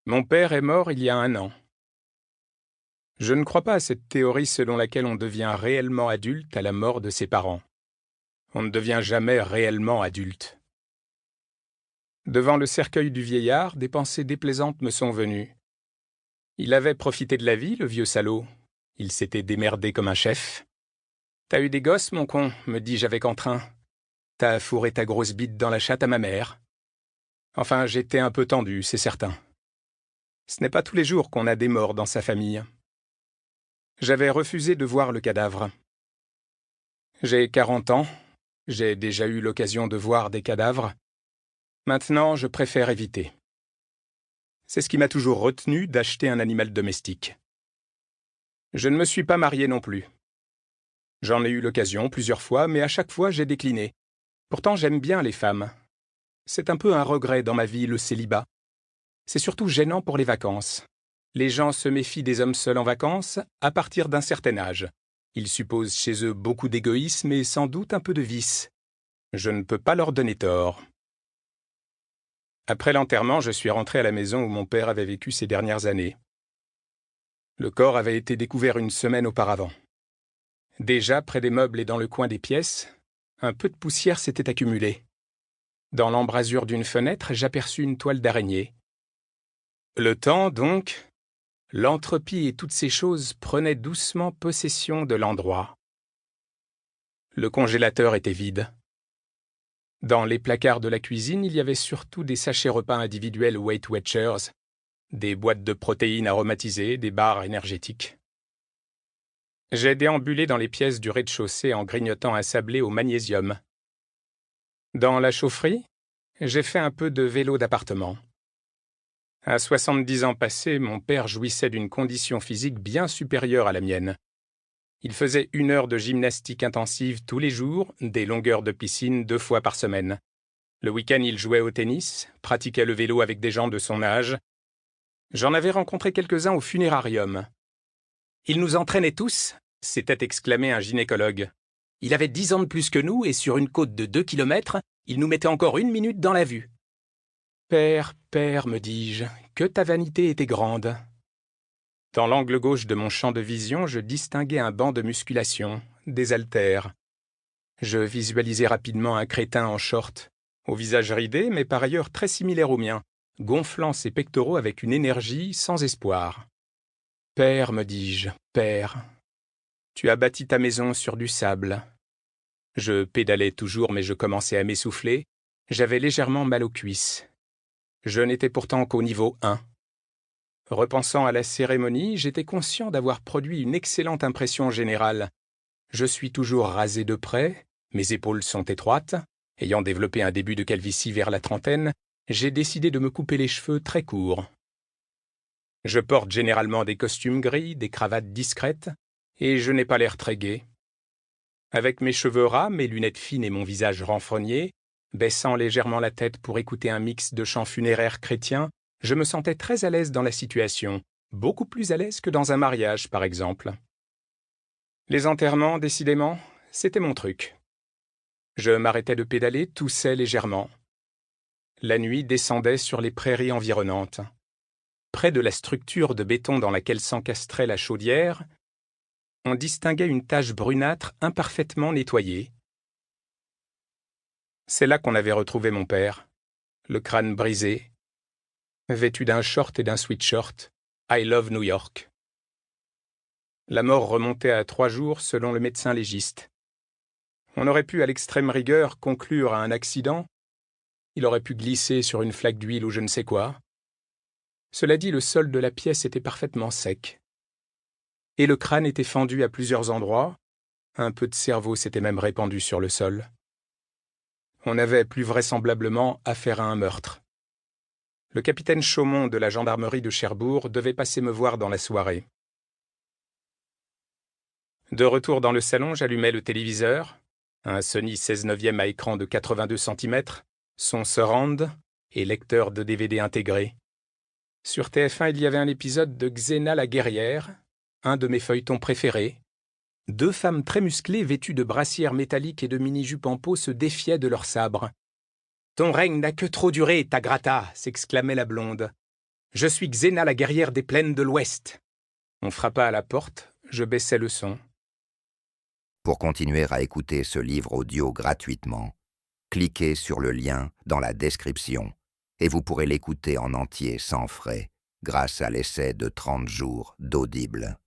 Mon père est mort il y a 1 an. Je ne crois pas à cette théorie selon laquelle on devient réellement adulte à la mort de ses parents. On ne devient jamais réellement adulte. Devant le cercueil du vieillard, des pensées déplaisantes me sont venues. Il avait profité de la vie, le vieux salaud. Il s'était démerdé comme un chef. T'as eu des gosses, mon con, me dis-je avec entrain. T'as fourré ta grosse bite dans la chatte à ma mère. Enfin, j'étais un peu tendu, c'est certain. Ce n'est pas tous les jours qu'on a des morts dans sa famille. J'avais refusé de voir le cadavre. J'ai 40 ans, j'ai déjà eu l'occasion de voir des cadavres. Maintenant, je préfère éviter. C'est ce qui m'a toujours retenu d'acheter un animal domestique. Je ne me suis pas marié non plus. J'en ai eu l'occasion plusieurs fois, mais à chaque fois j'ai décliné. Pourtant j'aime bien les femmes. C'est un peu un regret dans ma vie, le célibat. C'est surtout gênant pour les vacances. Les gens se méfient des hommes seuls en vacances à partir d'un certain âge. Ils supposent chez eux beaucoup d'égoïsme et sans doute un peu de vice. Je ne peux pas leur donner tort. Après l'enterrement, je suis rentré à la maison où mon père avait vécu ces dernières années. Le corps avait été découvert 1 semaine auparavant. Déjà, près des meubles et dans le coin des pièces, un peu de poussière s'était accumulée. Dans l'embrasure d'une fenêtre, j'aperçus une toile d'araignée. Le temps, donc, l'entropie et toutes ces choses prenaient doucement possession de l'endroit. Le congélateur était vide. Dans les placards de la cuisine, il y avait surtout des sachets repas individuels Weight Watchers, des boîtes de protéines aromatisées, des barres énergétiques. J'ai déambulé dans les pièces du rez-de-chaussée en grignotant un sablé au magnésium. Dans la chaufferie, j'ai fait un peu de vélo d'appartement. À 70 ans passés, mon père jouissait d'une condition physique bien supérieure à la mienne. Il faisait 1 heure de gymnastique intensive tous les jours, des longueurs de piscine 2 fois par semaine. Le week-end, il jouait au tennis, pratiquait le vélo avec des gens de son âge. J'en avais rencontré quelques-uns au funérarium. « Il nous entraînait tous !» s'était exclamé un gynécologue. « Il avait 10 ans de plus que nous et sur une côte de 2 kilomètres, il nous mettait encore 1 minute dans la vue. » « Père, père, me dis-je, que ta vanité était grande. » Dans l'angle gauche de mon champ de vision, je distinguais un banc de musculation, des haltères. Je visualisais rapidement un crétin en short, au visage ridé, mais par ailleurs très similaire au mien, gonflant ses pectoraux avec une énergie sans espoir. « Père, me dis-je, père, tu as bâti ta maison sur du sable. » Je pédalais toujours, mais je commençais à m'essouffler. J'avais légèrement mal aux cuisses. Je n'étais pourtant qu'au niveau 1. Repensant à la cérémonie, j'étais conscient d'avoir produit une excellente impression générale. Je suis toujours rasé de près, mes épaules sont étroites. Ayant développé un début de calvitie vers la trentaine, j'ai décidé de me couper les cheveux très courts. Je porte généralement des costumes gris, des cravates discrètes, et je n'ai pas l'air très gai. Avec mes cheveux ras, mes lunettes fines et mon visage renfrogné, baissant légèrement la tête pour écouter un mix de chants funéraires chrétiens, je me sentais très à l'aise dans la situation, beaucoup plus à l'aise que dans un mariage, par exemple. Les enterrements, décidément, c'était mon truc. Je m'arrêtais de pédaler, toussais légèrement. La nuit descendait sur les prairies environnantes. Près de la structure de béton dans laquelle s'encastrait la chaudière, on distinguait une tache brunâtre imparfaitement nettoyée. C'est là qu'on avait retrouvé mon père, le crâne brisé, vêtu d'un short et d'un sweatshirt, I love New York. La mort remontait à 3 jours selon le médecin légiste. On aurait pu, à l'extrême rigueur, conclure à un accident. Il aurait pu glisser sur une flaque d'huile ou je ne sais quoi. Cela dit, le sol de la pièce était parfaitement sec. Et le crâne était fendu à plusieurs endroits. Un peu de cerveau s'était même répandu sur le sol. On avait plus vraisemblablement affaire à un meurtre. Le capitaine Chaumont de la gendarmerie de Cherbourg devait passer me voir dans la soirée. De retour dans le salon, j'allumai le téléviseur, un Sony 16/9 à écran de 82 cm, son surround et lecteur de DVD intégré. Sur TF1, il y avait un épisode de Xena la guerrière, un de mes feuilletons préférés. 2 femmes très musclées vêtues de brassières métalliques et de mini-jupes en peau se défiaient de leurs sabres. « Ton règne n'a que trop duré, ta grata !» s'exclamait la blonde. Je suis Xena, la guerrière des plaines de l'Ouest. On frappa à la porte, je baissai le son. Pour continuer à écouter ce livre audio gratuitement, cliquez sur le lien dans la description et vous pourrez l'écouter en entier sans frais grâce à l'essai de 30 jours d'Audible.